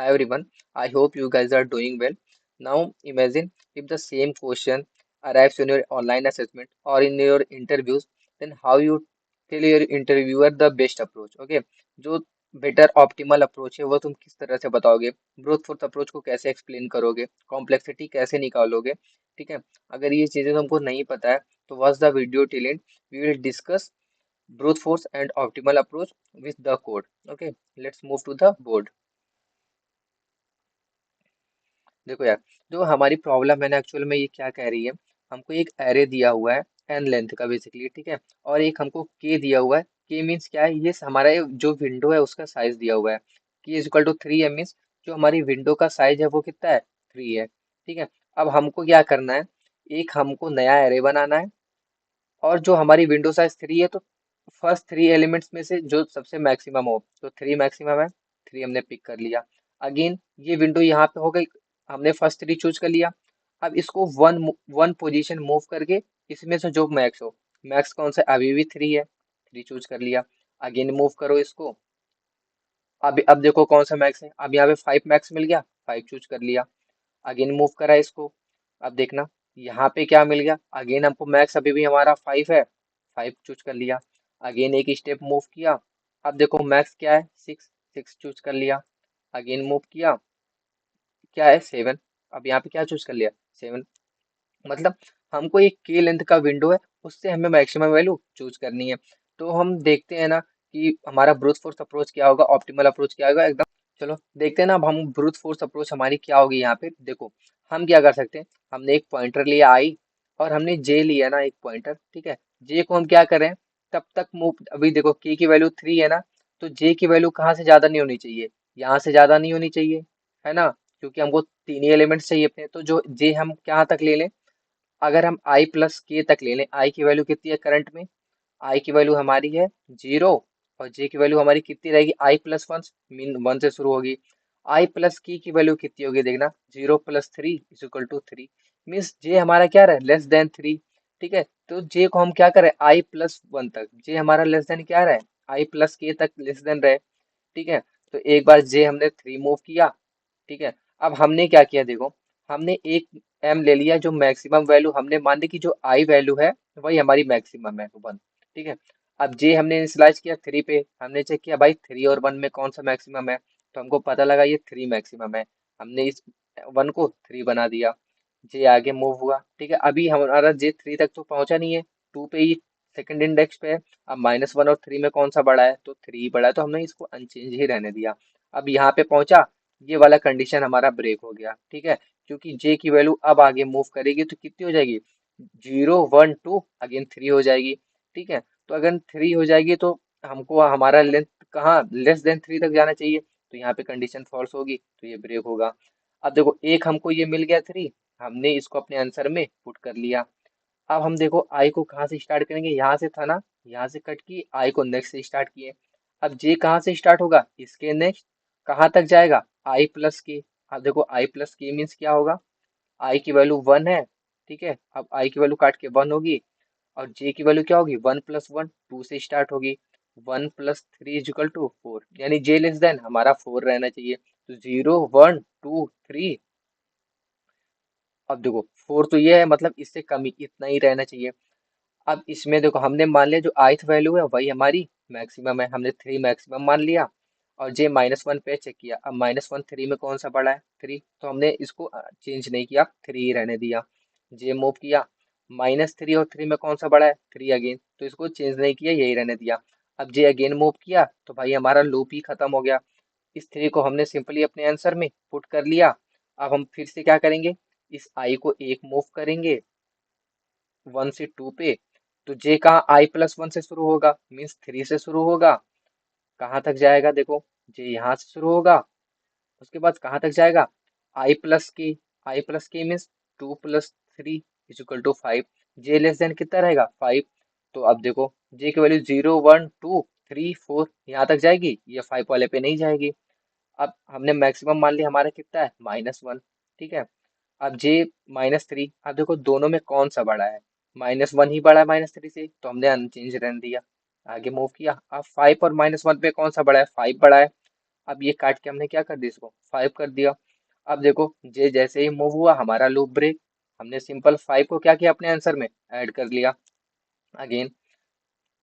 Hi everyone, I hope you guys are doing well. Now imagine if the same question arrives in your online assessment or in your interviews, then how you tell your interviewer the best approach. Okay, जो better optimal approach है वो तुम किस तरह से बताओगे, brute force approach को कैसे एक्सप्लेन करोगे, कॉम्प्लेक्सिटी कैसे निकालोगे। ठीक है, अगर ये चीजें तुमको नहीं पता है तो watch the video till end we will discuss brute force and optimal approach with the code. Okay, let's move to the board. देखो यार, जो हमारी प्रॉब्लम है ना एक्चुअल में ये क्या कह रही है। हमको एक एरे दिया हुआ है एन लेंथ का बेसिकली, ठीक है। और एक हमको के दिया हुआ है। के मीन्स क्या है, ये हमारा ये जो विंडो है उसका साइज दिया हुआ है। के इज इक्वल टू 3 मीन्स जो हमारी विंडो का साइज है वो कितना है, 3 है। ठीक है, अब हमको क्या करना है, एक हमको नया एरे बनाना है। और जो हमारी विंडो साइज 3 है तो फर्स्ट 3 एलिमेंट्स में से जो सबसे मैक्सिमम हो, तो 3 मैक्सिमम है, 3 हमने पिक कर लिया। अगेन ये विंडो यहाँ पे हो गई, हमने फर्स्ट 3 चूज कर लिया। अब इसको वन वन पोजीशन मूव करके इसमें से जो मैक्स हो, मैक्स कौन सा अभी भी 3 है, 3 चूज कर लिया। अगेन मूव करो इसको। अब देखो कौन सा मैक्स है, अब यहाँ पे 5 मैक्स मिल गया, 5 चूज कर लिया। अगेन मूव करा इसको। अब देखना यहाँ पे क्या मिल गया, अगेन हमको मैक्स अभी भी हमारा 5 है, 5 चूज कर लिया। अगेन एक स्टेप मूव किया। अब देखो मैक्स क्या है, 6, 6 चूज कर लिया। अगेन मूव किया, क्या है 7। अब यहाँ पे क्या चूज कर लिया, 7। मतलब हमको एक के लेंथ का विंडो है, उससे हमें मैक्सिमम वैल्यू चूज करनी है। तो हम देखते हैं ना कि हमारा ब्रूट फोर्स अप्रोच क्या होगा, ऑप्टिमल अप्रोच क्या होगा एकदम। चलो देखते हैं ना, अब हम ब्रूट फोर्स अप्रोच हमारी क्या होगी यहाँ पे। देखो हम क्या कर सकते हैं, हमने एक पॉइंटर लिया आई और हमने जे लिया ना एक पॉइंटर, ठीक है। जे को हम क्या करें, तब तक मूव, अभी देखो के की वैल्यू 3 है ना, तो जे की वैल्यू कहाँ से ज्यादा नहीं होनी चाहिए, यहाँ से ज्यादा नहीं होनी चाहिए, है ना। क्योंकि हमको तीन ही एलिमेंट्स चाहिए अपने, तो जो जे हम क्या तक ले लें, अगर हम आई प्लस के तक ले लें, आई की वैल्यू कितनी है करंट में, आई की वैल्यू हमारी है 0। और जे की वैल्यू हमारी कितनी रहेगी, आई प्लस वन, मीन 1 से शुरू होगी। आई प्लस की वैल्यू कितनी होगी देखना, 0 + 3 इज इक्वल टू 3। मीन्स जे हमारा क्या रहे, लेस देन 3। ठीक है, तो जे को हम क्या करें, आई+1 तक, जे हमारा लेस देन क्या रहे, आई प्लस के तक लेस देन रहे। ठीक है, तो एक बार जे हमने 3 मूव किया। ठीक है, अब हमने क्या किया देखो, हमने एक एम ले लिया, जो मैक्सिमम वैल्यू हमने मान ली कि जो आई वैल्यू है वही हमारी मैक्सिमम है, 1। ठीक है, अब जे हमने इनिशियलाइज किया 3 पे, हमने चेक किया भाई 3 और 1 में कौन सा मैक्सिमम है, तो हमको पता लगा ये 3 मैक्सिमम है। हमने इस 1 को 3 बना दिया। जे आगे मूव हुआ। ठीक है, अभी हमारा जे 3 तक तो पहुंचा नहीं है, 2 पे ही सेकंड इंडेक्स पे है। अब -1 और 3 में कौन सा बड़ा है, तो 3 बड़ा है, तो हमने इसको अनचेंज ही रहने दिया। अब यहाँ पे पहुंचा, ये वाला कंडीशन हमारा ब्रेक हो गया। ठीक है, क्योंकि जे की वैल्यू अब आगे मूव करेगी तो कितनी हो जाएगी, 0 1 2 अगेन 3 हो जाएगी। ठीक है, तो अगर 3 हो जाएगी तो हमको हमारा लेंथ कहाँ, लेस देन 3 तक जाना चाहिए, तो यहाँ पे कंडीशन फॉल्स होगी, तो ये ब्रेक होगा। अब देखो एक हमको ये मिल गया 3, हमने इसको अपने आंसर में पुट कर लिया। अब हम देखो आई को कहाँ से स्टार्ट करेंगे, यहाँ से था ना, यहाँ से कट की आई को नेक्स्ट से स्टार्ट किए। अब जे कहाँ से स्टार्ट होगा, इसके नेक्स्ट कहाँ तक जाएगा, आई प्लस के। अब देखो आई प्लस के मीन्स क्या होगा, आई की वैल्यू 1 है। ठीक है, अब आई की वैल्यू काट के 1 होगी, और जे की वैल्यू क्या होगी, 1 + 1 2 से स्टार्ट होगी। 1 + 3 इज इक्वल टू 4, यानी जे लेस देन हमारा 4 रहना चाहिए। तो 0 1 2 3। अब देखो 4 तो ये है, मतलब इससे कम ही इतना ही रहना चाहिए। अब इसमें देखो हमने मान लिया जो ith वैल्यू है वही हमारी मैक्सिमम है, हमने 3 मैक्सिमम मान लिया। और जे -1 पे चेक किया, अब -1 3 में कौन सा बड़ा है, 3, तो हमने इसको चेंज नहीं किया, 3 ही रहने दिया। जे मूव किया, -3 और 3 में कौन सा बड़ा है, 3 अगेन, तो इसको चेंज नहीं किया, यही रहने दिया। अब जे अगेन मूव किया तो भाई हमारा लूप ही खत्म हो गया। इस 3 को हमने सिंपली अपने आंसर में पुट कर लिया। अब हम फिर से क्या करेंगे, इस आई को एक मूव करेंगे 1 से 2 पे, तो जे कहाँ i+1 से शुरू होगा, मीन्स 3 से शुरू होगा, कहाँ तक जाएगा देखो, जे यहाँ से शुरू होगा, उसके बाद कहाँ तक जाएगा, i+k means 2 + 3 is equal to 5। J less than कितना रहेगा, 5। तो अब देखो जे की वैल्यू 0 1 2 3 4 यहाँ तक जाएगी, ये 5 वाले पे नहीं जाएगी। अब हमने मैक्सिमम मान लिया, हमारा कितना है, -1। ठीक है, अब जे -3, अब देखो दोनों में कौन सा बड़ा है, -1 ही बड़ा है -3 से, तो हमने अनचेंज रहने दिया। आगे मूव किया, अब 5 और -1 पे कौन सा बड़ा है, 5 बड़ा है, अब ये काट के हमने क्या कर दिया, इसको 5 कर दिया। अब देखो जे जैसे ही मूव हुआ हमारा लूप ब्रेक, हमने सिंपल 5 को क्या किया अपने आंसर में ऐड कर लिया अगेन।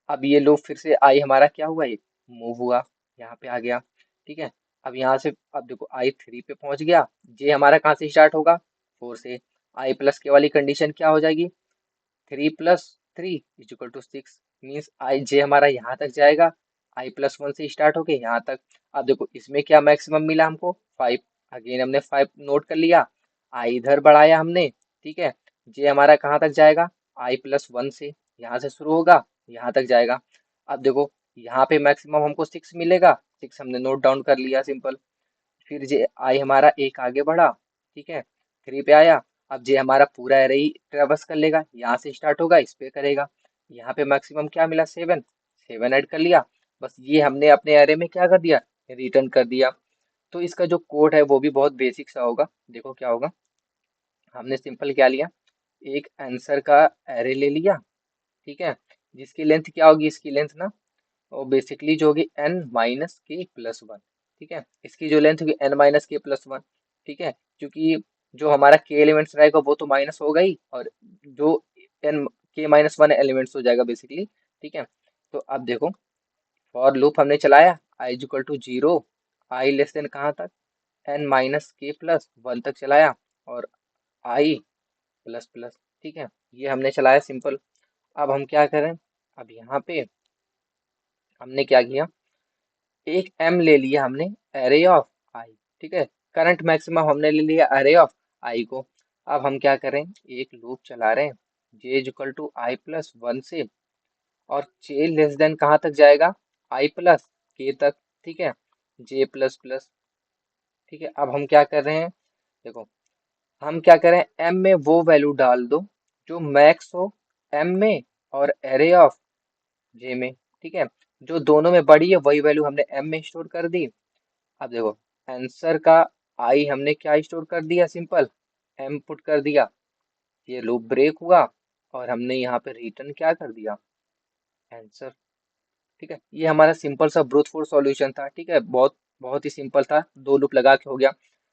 अब ये लूप फिर से आई हमारा क्या हुआ, ये मूव हुआ, यहाँ पे आ गया। ठीक है, अब यहाँ से अब देखो आई 3 पे पहुंच गया, जे हमारा कहाँ से स्टार्ट होगा, 4 से। आई प्लस के वाली कंडीशन क्या हो जाएगी, 3 + 3 = 6, मीन्स आई जे हमारा यहाँ तक जाएगा, I+1 से स्टार्ट होके यहाँ तक। अब देखो इसमें क्या मैक्सिमम मिला हमको, 5। अगेन हमने 5 नोट कर लिया, आई इधर बढ़ाया हमने। ठीक है, जे हमारा कहाँ तक जाएगा, I+1 से, यहाँ से शुरू होगा यहाँ तक जाएगा। अब देखो यहाँ पे मैक्सिमम हमको 6 मिलेगा, 6 हमने नोट डाउन कर लिया सिंपल। फिर जे आई हमारा एक आगे बढ़ा, ठीक है, 3 पे आया। अब जे हमारा पूरा एरे ही ट्रेवर्स कर लेगा, यहाँ से स्टार्ट होगा इस पे करेगा। यहाँ पे मैक्सिमम क्या मिला, 7, 7 ऐड कर लिया। बस ये हमने अपने एरे में क्या कर दिया, रिटर्न कर दिया। तो इसका जो कोड है वो भी बहुत बेसिक सा होगा। देखो क्या होगा, हमने सिंपल क्या लिया, एक आंसर का एरे ले लिया, ठीक है, जिसकी लेंथ क्या होगी, इसकी लेंथ ना वो बेसिकली जो होगी n-k+1। ठीक है, इसकी जो लेंथ होगी n-k+1। ठीक है, क्योंकि जो हमारा k एलिमेंट्स रहेगा वो तो माइनस होगा ही, और जो n k-1 एलिमेंट्स हो जाएगा बेसिकली। ठीक है, तो अब देखो फॉर लूप हमने चलाया, i = 0, i लेस देन कहाँ तक, n-k+1 तक चलाया, और i प्लस प्लस। ठीक है, ये हमने चलाया सिंपल। अब हम क्या करें, अब यहाँ पे हमने क्या किया, एक m ले लिया हमने एरे ऑफ आई। ठीक है, करंट मैक्सिमम हमने ले लिया एरे ऑफ आई को। अब हम क्या करें, एक लूप चला रहे हैं, j = I+1 से, और j लेस देन कहाँ तक जाएगा, I+k तक। ठीक है, j प्लस प्लस। ठीक है, अब हम क्या कर रहे हैं, देखो हम क्या करें, m में वो वैल्यू डाल दो जो मैक्स हो m में और एरे ऑफ j में। ठीक है, जो दोनों में बड़ी है वही वैल्यू हमने m में स्टोर कर दी। अब देखो आंसर का आई हमने क्या स्टोर कर दिया, सिंपल एम पुट कर दिया, ये लूप ब्रेक हुआ, और हमने यहाँ पे रिटर्न क्या कर दिया, आंसर। ठीक है, ये हमारा सिंपल सा ब्रूट फोर्स सॉल्यूशन था। ठीक है, बहुत बहुत ही सिंपल था, दो लूप लगा के हो गया।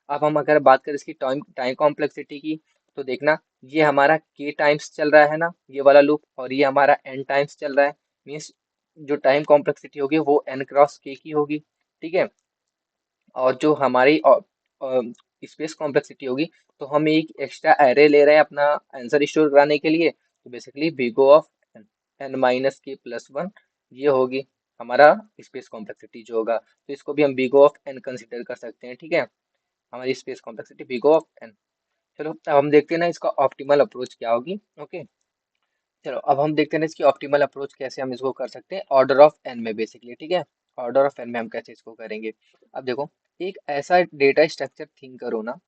अब हम अगर बात करें इसकी टाइम टाइम कॉम्प्लेक्सिटी की, तो देखना ये हमारा k टाइम्स चल रहा है ना ये वाला लूप, और ये हमारा n टाइम्स चल रहा है, मीन्स जो टाइम कॉम्प्लेक्सिटी होगी वो n×k की होगी। ठीक है, और जो हमारी स्पेस कॉम्प्लेक्सिटी होगी, तो हम एक एक्स्ट्रा एरे ले रहे हैं अपना आंसर स्टोर कराने के लिए, तो बेसिकली बिगो ऑफ n-k+1, ये होगी हमारा स्पेस कॉम्प्लेक्सिटी जो होगा। तो इसको भी हम बिगो ऑफ n कंसिडर कर सकते हैं। ठीक है, हमारी space complexity big O of n। चलो अब हम देखते हैं ना इसका ऑप्टिमल अप्रोच क्या होगी। ओके, चलो अब हम देखते हैं ना इसकी ऑप्टिमल अप्रोच कैसे हम इसको कर सकते हैं ऑर्डर ऑफ एन में बेसिकली। ठीक है, ऑर्डर ऑफ एन में हम कैसे इसको करेंगे। अब देखो एक ऐसा डेटा स्ट्रक्चर थिंक करो ना,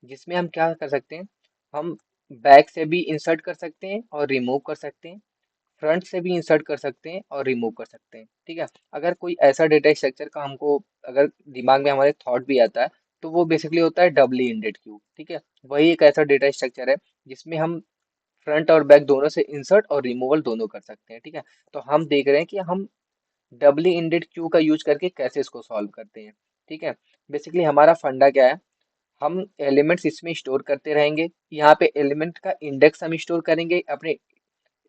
जिसमें हम क्या कर सकते हैं, हम बैक से भी इंसर्ट कर सकते हैं और रिमूव कर सकते हैं, फ्रंट से भी इंसर्ट कर सकते हैं और रिमूव कर सकते हैं। ठीक है, अगर कोई ऐसा डेटा स्ट्रक्चर का हमको अगर दिमाग में हमारे थॉट भी आता है, तो वो बेसिकली होता है डबली इंडेड क्यूब। ठीक है, वही एक ऐसा डेटा स्ट्रक्चर है जिसमें हम फ्रंट और बैक दोनों से इंसर्ट और रिमूवल दोनों कर सकते हैं। ठीक है, तो हम देख रहे हैं कि हम डबली इंडेड क्यू का यूज करके कैसे इसको सॉल्व करते हैं। ठीक है, बेसिकली हमारा फंडा क्या है, हम एलिमेंट्स इसमें स्टोर करते रहेंगे, यहाँ पे एलिमेंट का इंडेक्स हम स्टोर करेंगे अपने,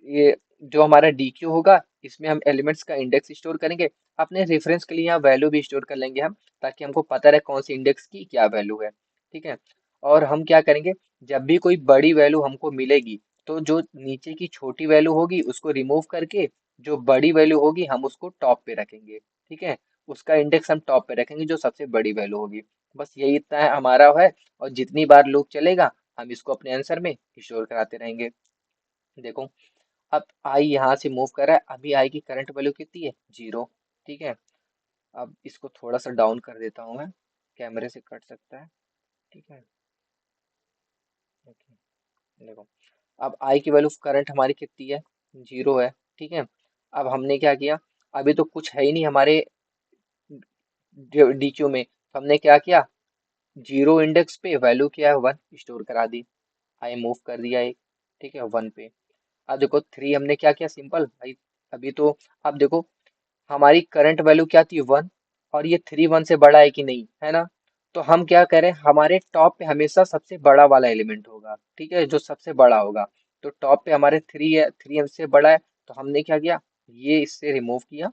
ये जो हमारा डी क्यू होगा इसमें हम एलिमेंट्स का इंडेक्स स्टोर करेंगे, अपने रेफरेंस के लिए यहाँ वैल्यू भी स्टोर कर लेंगे हम, ताकि हमको पता रहे कौन सी इंडेक्स की क्या वैल्यू है। ठीक है, और हम क्या करेंगे, जब भी कोई बड़ी वैल्यू हमको मिलेगी, तो जो नीचे की छोटी वैल्यू होगी उसको रिमूव करके जो बड़ी वैल्यू होगी हम उसको टॉप पे रखेंगे। ठीक है, उसका इंडेक्स हम टॉप पे रखेंगे जो सबसे बड़ी वैल्यू होगी। बस यही इतना है हमारा है, और जितनी बार लूप चलेगा हम इसको अपने आंसर में स्टोर कराते रहेंगे। देखो अब आई यहाँ से मूव कर रहा है, अभी आई की करंट वैल्यू कितनी है, 0। ठीक है, अब इसको थोड़ा सा डाउन कर देता हूँ मैं, कैमरे से कट सकता है। ठीक है, ओके, देखो अब आई की वैल्यू करंट हमारी कितनी है, 0 है। ठीक है, अब हमने क्या किया, अभी तो कुछ है ही नहीं हमारे डी क्यू में, तो हमने क्या किया, 0 इंडेक्स पे वैल्यू क्या है, 1 स्टोर करा दी, आई मूव कर दिया एक। ठीक है, 1 पे। अब देखो 3 हमने क्या किया, सिंपल भाई, अभी तो अब देखो हमारी करंट वैल्यू क्या थी, 1, और ये 3 1 से बड़ा है कि नहीं, है ना। तो हम क्या करें, हमारे टॉप पे हमेशा सबसे बड़ा वाला एलिमेंट होगा, ठीक है, जो सबसे बड़ा होगा। तो टॉप पे हमारे 3 है, 3 से बड़ा है, तो हमने क्या किया, ये इससे रिमूव किया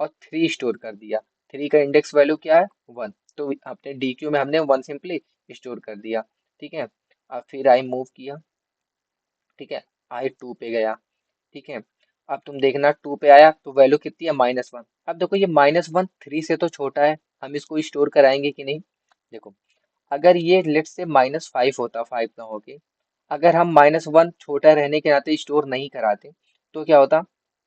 और 3 स्टोर कर दिया। 3 का इंडेक्स वैल्यू क्या है, 1। तो अपने DQ में हमने 1 सिंपली स्टोर कर दिया, ठीक है। अब फिर आई मूव किया, ठीक है, आई 2 पे गया, ठीक है। अब तुम देखना 2 पे आया तो वैल्यू कितनी है, -1। अब देखो ये -1 3 से तो छोटा है, हम इसको स्टोर कराएंगे कि नहीं। देखो अगर ये लेट से -5 होता, 5 ना होके, अगर हम -1 छोटा रहने के नाते स्टोर नहीं कराते तो क्या होता।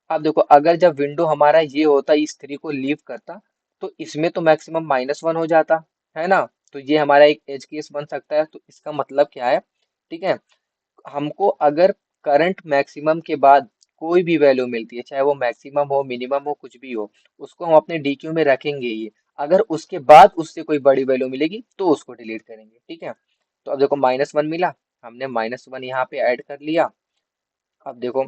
अब देखो अगर जब विंडो हमारा ये होता, इस 3 को लीव करता, तो इसमें तो मैक्सिमम -1 हो जाता, है ना। तो ये हमारा एक एज केस बन सकता है। तो इसका मतलब क्या है, ठीक है, हमको अगर करंट मैक्सिमम के बाद कोई भी वैल्यू मिलती है, चाहे वो मैक्सिमम हो, मिनिमम हो, कुछ भी हो, उसको हम अपने DQ में रखेंगे ही। अगर उसके बाद उससे कोई बड़ी वैल्यू मिलेगी तो उसको डिलीट करेंगे, ठीक है। तो अब देखो -1 मिला, हमने -1 यहाँ पे ऐड कर लिया। अब देखो,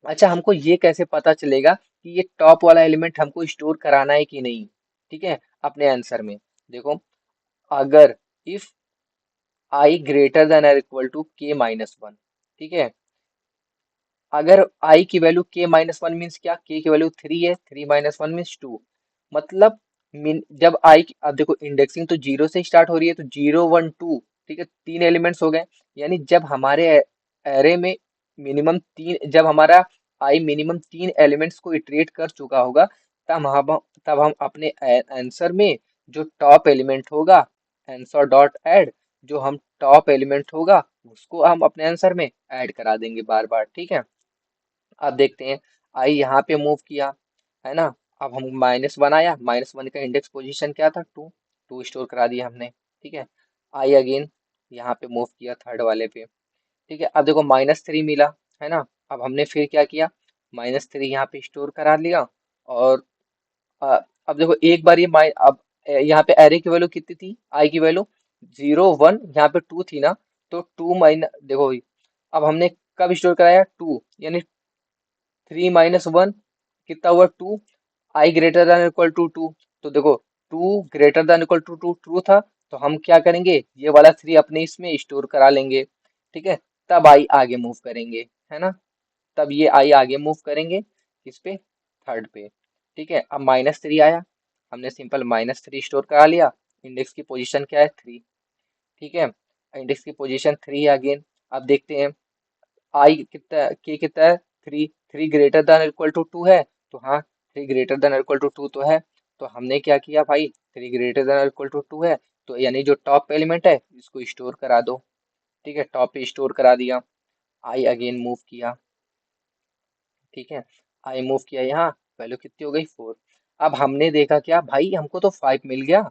अच्छा हमको ये कैसे पता चलेगा कि ये टॉप वाला एलिमेंट हमको स्टोर कराना है कि नहीं, ठीक है, अपने आंसर में। देखो अगर इफ आई ग्रेटर देन और इक्वल टू k-1, ठीक है, अगर i की वैल्यू k-1 मीन्स क्या, k की वैल्यू 3 है, 3 - 1 मीन्स 2। मतलब जब अब देखो इंडेक्सिंग तो 0 से स्टार्ट हो रही है, तो 0 1 2, ठीक है, 3 एलिमेंट्स हो गए। यानी जब हमारे एरे में मिनिमम 3, जब हमारा i मिनिमम 3 एलिमेंट्स को इटरेट कर चुका होगा, तब हम अपने आंसर में जो टॉप एलिमेंट होगा, आंसर डॉट ऐड, जो हम टॉप एलिमेंट होगा उसको हम अपने आंसर में ऐड करा देंगे बार बार, ठीक है। अब देखते हैं, आई यहाँ पे मूव किया, है ना। अब हम -1 आया, -1 का इंडेक्स पोजीशन क्या था, 2। 2 स्टोर करा दिया हमने, ठीक है। आई अगेन यहाँ पे मूव किया थर्ड वाले पे, ठीक है। अब देखो -3 मिला, है ना। अब हमने फिर क्या किया, -3 यहाँ पे स्टोर करा लिया। और अब देखो एक बार ये अब यहाँ पे एरे की वैल्यू कितनी थी, आई की वैल्यू 0 1, यहाँ पे 2 थी ना। तो 2 माइनस देखो, अब हमने कब स्टोर कराया, 2, यानी 3 - 1 कितना हुआ, 2। I greater than equal to 2, तो देखो 2 greater than equal to 2 true था। तो हम क्या करेंगे, ये वाला 3 अपने इसमें स्टोर करा लेंगे, ठीक है। तब आई आगे मूव करेंगे, है ना। तब ये आई आगे मूव करेंगे किस पे, थर्ड पे, ठीक है। अब -3 आया, हमने सिंपल -3 स्टोर करा लिया। इंडेक्स की पोजीशन क्या है, 3, ठीक है। इंडेक्स की पोजीशन 3 है अगेन। अब देखते हैं आई कितना, के कितना है, 3। 3 ग्रेटर देन इक्वल टू 2 है, तो हाँ 3 ग्रेटर देन इक्वल टू 2 तो है। तो हमने क्या किया भाई, 3 ग्रेटर देन इक्वल टू 2 है, तो यानी जो टॉप एलिमेंट है इसको स्टोर करा दो, ठीक है। टॉप पे स्टोर करा दिया। आई अगेन मूव किया, ठीक है। आई मूव किया यहाँ, वैल्यू कितनी हो गई, 4। अब हमने देखा क्या भाई, हमको तो 5 मिल गया।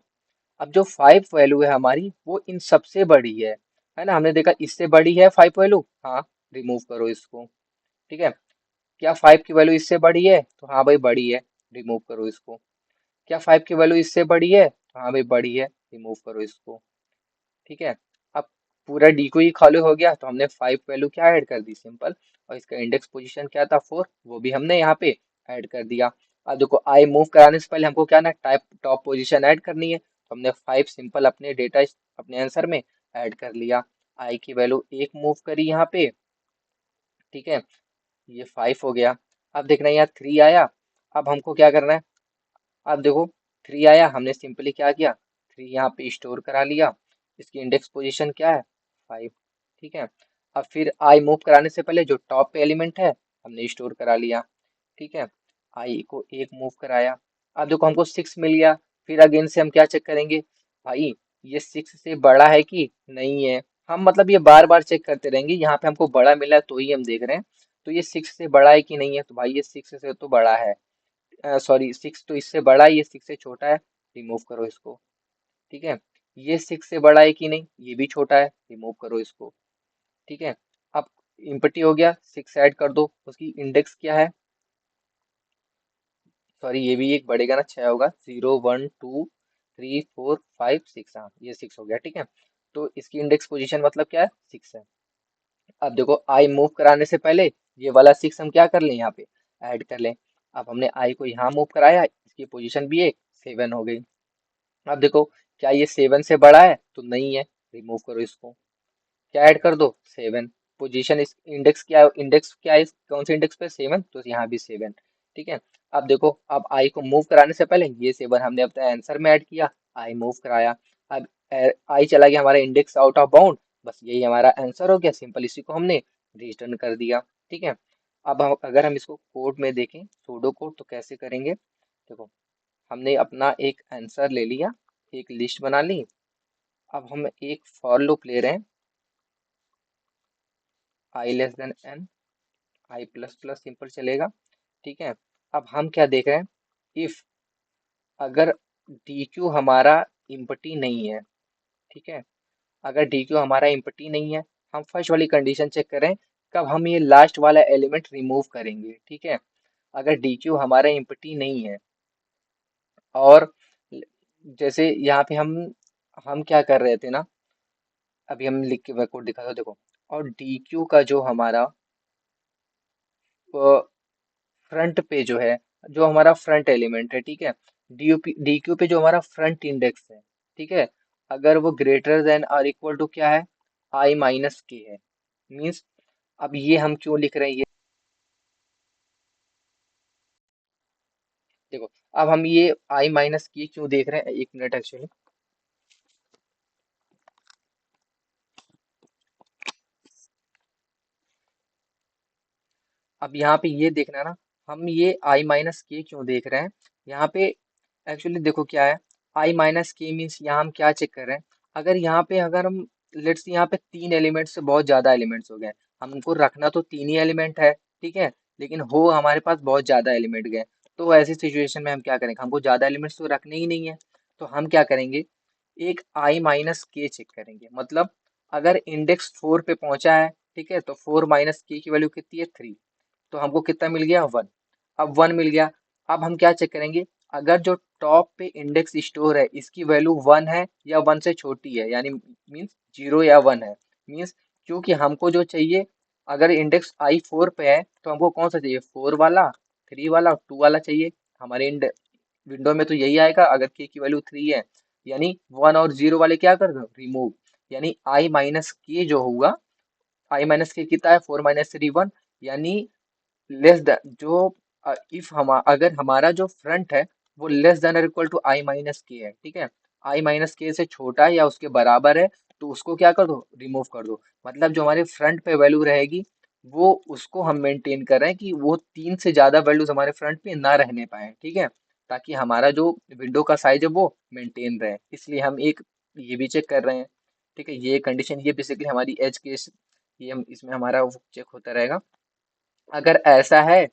अब जो 5 वैल्यू है हमारी वो इन सबसे बड़ी है ना। हमने देखा इससे बड़ी है 5 वैल्यू, हाँ, रिमूव करो इसको, ठीक है। क्या 5 की वैल्यू इससे बड़ी है, तो हाँ भाई बड़ी है, रिमूव करो इसको। क्या 5 की वैल्यू इससे बड़ी है, तो हाँ भाई बड़ी है, रिमूव करो इसको, ठीक है। अब पूरा डी को ही खाली हो गया, तो हमने 5 वैल्यू क्या ऐड कर दी, सिंपल। और इसका इंडेक्स पोजीशन क्या था, 4, वो भी हमने यहाँ पे ऐड कर दिया। अब देखो आई मूव कराने से पहले हमको क्या ना, टाइप टॉप पोजीशन ऐड करनी है, तो हमने 5 सिंपल अपने डेटा अपने आंसर में ऐड कर लिया। आई की वैल्यू 1 मूव करी यहाँ पे, ठीक है, ये 5 हो गया। अब देखना यहाँ 3 आया, अब हमको क्या करना है। अब देखो 3 आया, हमने सिंपली क्या किया, 3 यहाँ पे स्टोर करा लिया। इसकी इंडेक्स पोजीशन क्या है, 5, ठीक है। अब फिर आई मूव कराने से पहले जो टॉप पे एलिमेंट है हमने स्टोर करा लिया, ठीक है। आई को 1 मूव कराया, अब देखो हमको 6 मिल गया। फिर अगेन से हम क्या चेक करेंगे, भाई ये 6 से बड़ा है कि नहीं है। हम मतलब ये बार बार चेक करते रहेंगे, यहाँ पे हमको बड़ा मिला है तो ही हम देख रहे हैं। तो ये 6 से बड़ा है कि नहीं है, तो भाई ये 6 से तो बड़ा है, सॉरी 6 तो इससे बड़ा है, ये 6 से छोटा है, रिमूव करो इसको, ठीक है। ये 6 से बड़ा है कि नहीं, ये भी छोटा है, रिमूव करो इसको, ठीक है। अब इम्पटी हो गया, 6 ऐड कर दो, उसकी इंडेक्स क्या है, सॉरी ये भी एक बढ़ेगा ना, 6 होगा, 0 1 2 3 4 5 6, हाँ ये 6 हो गया, ठीक है। तो इसकी इंडेक्स पोजीशन मतलब क्या है, 6 है। अब देखो आई मूव कराने से पहले ये वाला 6 हम क्या कर लें, यहाँ पे ऐड कर लें। अब हमने आई को यहाँ मूव कराया, इसकी पोजीशन भी है 7 हो गई। अब देखो, क्या ये 7 से बड़ा है? तो नहीं है, रिमूव करो इसको। क्या ऐड कर दो? 7। पोजीशन इस इंडेक्स क्या है कौन से इंडेक्स पे? 7, तो यहाँ भी 7। ठीक है। अब देखो, अब आई को मूव कराने से पहले ये 7 हमने अपने आंसर में ऐड किया, आई मूव कराया। अब आई चला गया हमारा इंडेक्स आउट ऑफ बाउंड, बस यही हमारा आंसर हो गया, सिंपल इसी को हमने रिटर्न कर दिया। ठीक है। अब अगर हम इसको कोड में देखें, सूडो कोड, तो कैसे करेंगे? देखो, हमने अपना एक आंसर ले लिया, एक लिस्ट बना ली। अब हम एक फॉर लूप ले रहे हैं, आई लेस देन एन, आई प्लस प्लस सिंपल चलेगा। ठीक है। अब हम क्या देख रहे हैं? इफ अगर डी क्यू हमारा इम्पटी नहीं है, ठीक है, अगर डी क्यू हमारा इम्पटी नहीं है, हम फर्स्ट वाली कंडीशन चेक करें, कब हम ये लास्ट वाला एलिमेंट रिमूव करेंगे। ठीक है। अगर डी क्यू हमारा इम्पटी नहीं है, और जैसे यहाँ पे हम क्या कर रहे थे ना, अभी हम लिख के मैं कोड दिखा दो, देखो। और डी क्यू का जो हमारा फ्रंट पे जो है, जो हमारा फ्रंट एलिमेंट है, ठीक है, डी क्यू पे जो हमारा फ्रंट इंडेक्स है, ठीक है, अगर वो ग्रेटर देन और इक्वल टू क्या है? आई माइनस के है। मीन्स, अब ये हम क्यों लिख रहे हैं ये देखो, अब हम ये आई माइनस के क्यों देख रहे हैं? एक मिनट एक्चुअली। अब यहाँ पे ये देखना ना, हम ये आई माइनस के क्यों देख रहे हैं यहाँ पे? एक्चुअली देखो क्या है, आई माइनस के मीन्स यहाँ हम क्या चेक कर रहे हैं? अगर यहाँ पे अगर हम लेट्स यहाँ पे 3 एलिमेंट्स से बहुत ज्यादा एलिमेंट्स हो गए, हमको रखना तो 3 ही एलिमेंट है, ठीक है, लेकिन हो हमारे पास बहुत ज्यादा एलिमेंट गए, तो ऐसी सिचुएशन में हम क्या करेंगे? हमको ज्यादा एलिमेंट्स तो रखने ही नहीं है, तो हम क्या करेंगे? एक आई माइनस के चेक करेंगे। मतलब अगर इंडेक्स 4 पे पहुंचा है, ठीक है, तो 4 माइनस के की वैल्यू कितनी है? 3। तो हमको कितना मिल गया? 1। अब 1 मिल गया। अब हम क्या चेक करेंगे? अगर जो टॉप पे इंडेक्स स्टोर है, इसकी वैल्यू 1 है या 1 से छोटी है, यानी मीन्स 0 या 1 है। मीन्स, क्योंकि हमको जो चाहिए, अगर इंडेक्स आई 4 पे है, तो हमको कौन सा चाहिए? 4 वाला, 3 वाला, 2 वाला चाहिए। हमारे विंडो में तो यही आएगा अगर के की वैल्यू 3 है। यानी 1 और 0 वाले क्या कर दो? रिमूव। यानी आई माइनस के जो होगा, आई माइनस के कितना है? 4 माइनस 3 1। यानी लेस देन जो इफ हम अगर हमारा जो फ्रंट है वो लेस देन और इक्वल टू आई माइनस के है, ठीक है, आई माइनस के से छोटा है या उसके बराबर है, तो उसको क्या कर दो? रिमूव कर दो। मतलब जो हमारे फ्रंट पे वैल्यू रहेगी, वो उसको हम मेंटेन कर रहे हैं कि वो 3 से ज्यादा वैल्यूज हमारे फ्रंट पे ना रहने पाए, ठीक है, ताकि हमारा जो विंडो का साइज है वो मेंटेन रहे, इसलिए हम एक ये भी चेक कर रहे हैं। ठीक है, ये कंडीशन, ये बेसिकली हमारी एज केस, ये हम इसमें हमारा वो चेक होता रहेगा। अगर ऐसा है,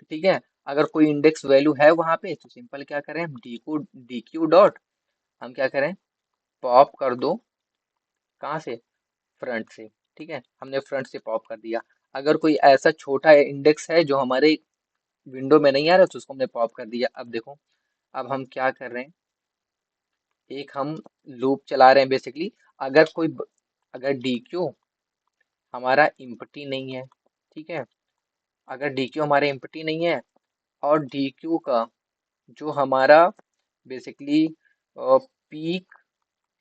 ठीक है, अगर कोई इंडेक्स वैल्यू है वहां पे, तो सिंपल क्या करें? हम डी क्यू डॉट, हम क्या करें? पॉप कर दो। कहाँ से? फ्रंट से। ठीक है, हमने फ्रंट से पॉप कर दिया। अगर कोई ऐसा छोटा इंडेक्स है जो हमारे विंडो में नहीं आ रहा, तो उसको हमने पॉप कर दिया। अब देखो, अब हम क्या कर रहे हैं? एक हम लूप चला रहे हैं बेसिकली। अगर अगर डी क्यू हमारा इम्पटी नहीं है, ठीक है, अगर डी क्यू हमारा इम्पटी नहीं है, और डी क्यू का जो हमारा बेसिकली पीक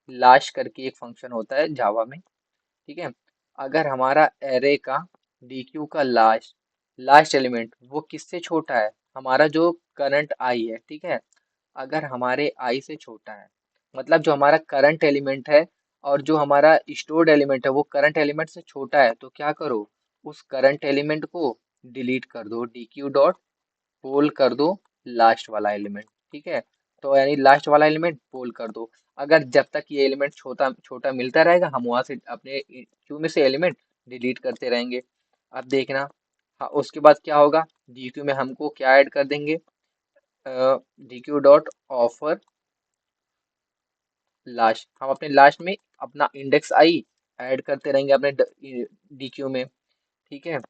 लास्ट करके एक फंक्शन होता है जावा में, ठीक है, अगर हमारा एरे का डीक्यू का लास्ट लास्ट एलिमेंट वो किससे छोटा है? हमारा जो करंट आई है, ठीक है, अगर हमारे आई से छोटा है, मतलब जो हमारा करंट एलिमेंट है और जो हमारा स्टोर्ड एलिमेंट है वो करंट एलिमेंट से छोटा है, तो क्या करो? उस करंट एलिमेंट को डिलीट कर दो, डीक्यू डॉट पोल कर दो लास्ट वाला एलिमेंट, ठीक है, तो यानी लास्ट वाला एलिमेंट पोल कर दो। अगर जब तक ये एलिमेंट छोटा छोटा मिलता रहेगा, हम वहां से अपने क्यू में से एलिमेंट डिलीट करते रहेंगे। अब देखना, हाँ, उसके बाद क्या होगा? डी क्यू में हमको क्या ऐड कर देंगे? D Q dot offer last, हम अपने लास्ट में अपना इंडेक्स आई ऐड करते रहेंगे अपने डी क्यू में, ठीक है,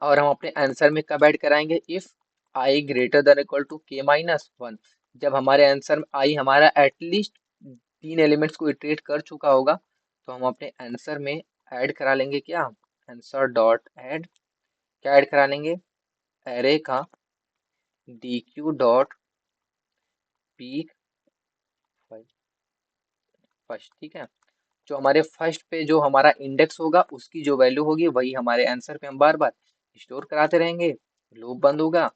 और हम अपने आंसर में कब ऐड कराएंगे? If I greater than equal to K minus 1। जब हमारे आंसर में आई हमारा एटलीस्ट 3 एलिमेंट्स को इटरेट कर चुका होगा, तो हम अपने आंसर में ऐड करा लेंगे क्या? आंसर डॉट ऐड, क्या ऐड करा लेंगे? एरे का D Q dot peak first, ठीक है। जो हमारे फर्स्ट पे जो हमारा इंडेक्स होगा उसकी जो वैल्यू होगी वही हमारे आंसर पे हम बार बार स्टोर कराते रहेंगे, लूप बंद होगा।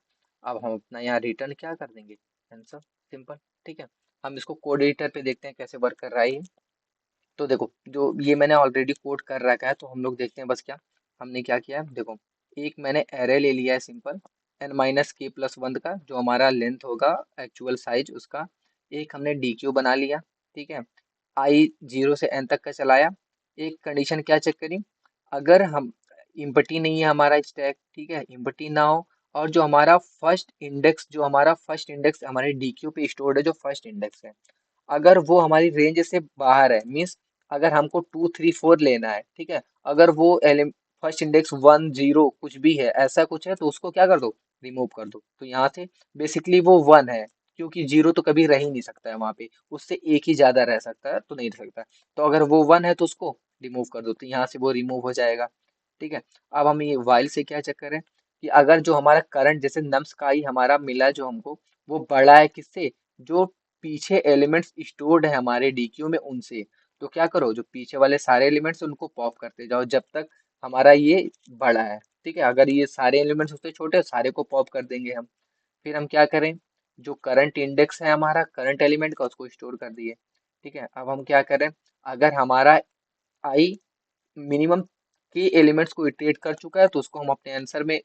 अब हम अपना यहाँ रिटर्न क्या कर देंगे, आंसर, सिंपल, ठीक है। हम इसको कोड एडिटर पे देखते हैं कैसे वर्क कर रहा है ये। तो देखो जो ये मैंने ऑलरेडी कोड कर रखा है, तो हम लोग देखते हैं बस क्या हमने क्या किया है। देखो एक मैंने एरे ले लिया है सिंपल, n-k+1 का जो हमारा लेंथ होगा एक्चुअल साइज उसका। एक हमने डी क्यू बना लिया, ठीक है। आई 0 से n तक का चलाया। एक कंडीशन क्या चेक करी, अगर हम इम्पटी नहीं है हमारा स्टैक, ठीक है, इम्पटी ना हो, और जो हमारा फर्स्ट इंडेक्स हमारे डी क्यू पे स्टोर्ड है, जो फर्स्ट इंडेक्स है, अगर वो हमारी रेंज से बाहर है, मीन्स अगर हमको 2 3 4 लेना है, ठीक है, अगर वो फर्स्ट इंडेक्स 1 0 कुछ भी है, ऐसा कुछ है, तो उसको क्या कर दो, रिमूव कर दो। तो यहाँ से बेसिकली वो 1 है, क्योंकि 0 तो कभी रह ही नहीं सकता है वहां पे, उससे एक ही ज्यादा रह सकता है, तो नहीं रह सकता। तो अगर वो 1 है तो उसको रिमूव कर दो, तो यहाँ से वो रिमूव हो जाएगा, ठीक है। अब हम ये वाइल से क्या चेक करें कि अगर जो हमारा करंट जैसे नम्स का ही हमारा मिला जो हमको, वो बड़ा है किससे, जो पीछे एलिमेंट्स स्टोर्ड है हमारे डीक्यू में उनसे। तो क्या करो, जो पीछे वाले सारे एलिमेंट्स उनको पॉप करते जाओ जब तक हमारा ये बड़ा है, ठीक है। अगर ये सारे एलिमेंट्स उससे छोटे हैं, सारे को पॉप कर देंगे हम। फिर हम क्या करें, जो करंट इंडेक्स है हमारा करंट एलिमेंट का उसको स्टोर कर दिए, ठीक है। अब हम क्या करें, अगर हमारा आई मिनिमम के एलिमेंट्स को इटरेट कर चुका है, तो उसको हम अपने आंसर में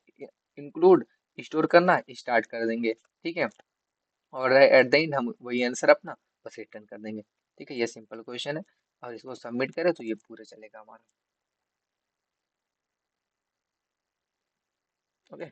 इंक्लूड स्टोर करना स्टार्ट कर देंगे, ठीक है। और एट द एंड हम वही आंसर अपना बस रिटर्न कर देंगे, ठीक है। ये सिंपल क्वेश्चन है, और इसको सबमिट करें तो ये पूरा चलेगा हमारा। ओके।